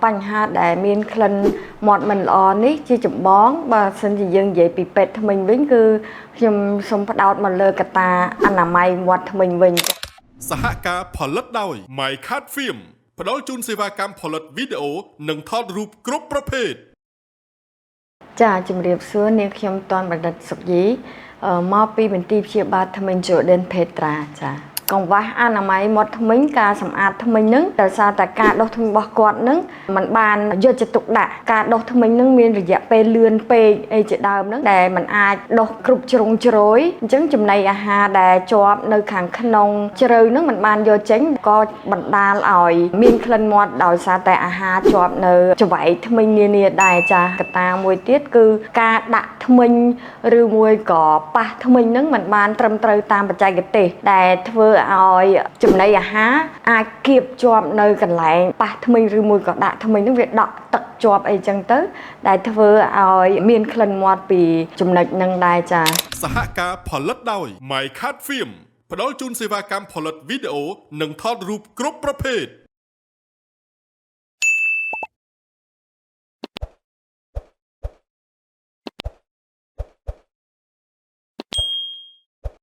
បញ្ហាដែលមានក្លិនមាត់មិនល្អនេះជាចម្បងបើសិនជាយើងនិយាយពីពេទ្យថ្មិញវិញគឺខ្ញុំសូមផ្ដោតមកលើកត្តាអនាម័យមាត់ថ្មិញវិញសហការផលិតដោយ MyCat Film ផ្ដល់ជូនសេវាកម្មផលិតវីដេអូនិងថតរូបគ្រប់ប្រភេទចាជំរាបសួរនាងខ្ញុំតនបណ្ឌិតសុខយីមកពីមន្ទីរព្យាបាលថ្មិញ Jordan Petra ចាកង្វះអនាម័យមាត់ថ្មិញការសម្អាតថ្មិញនឹងដោយសារតែការដុសថ្មិញរបស់គាត់នឹងมันបានយកចិត្តទុកដាក់ការដុសថ្មិញនឹងមានរយៈពេលលឿនពេកអីជាដើមនឹងដែលมันអាចដុសគ្រប់ជ្រុងជ្រោយអញ្ចឹងចំណីអាហារដែលជាប់នៅខាងក្នុងជ្រៅនឹងมันបានយកចេញក៏បណ្ដាលឲ្យមានក្លិនមាត់ដោយសារតែអាហារជាប់នៅច្បែកថ្មិញនានាដែរចាកត្តាមួយទៀតគឺការដាក់ថ្មិញឬមួយក៏ប៉ះថ្មិញនឹងมันបានត្រឹមត្រូវតាមបច្ចេកទេសដែលធ្វើឲ្យចំណីអាហារអាចគៀបជាប់នៅកន្លែងប៉ះថ្មិញឬមួយក៏ដាក់ថ្មិញនឹងវាដក់ទឹកជាប់អីចឹងទៅដែលធ្វើឲ្យមានក្លិនមាត់ពីចំណុចនឹងដែរចាសហការផលិតដោយ MyCat Film ផ្ដល់ជូនសេវាកម្មផលិតវីដេអូនិងថតរូបគ្រប់ប្រភេទ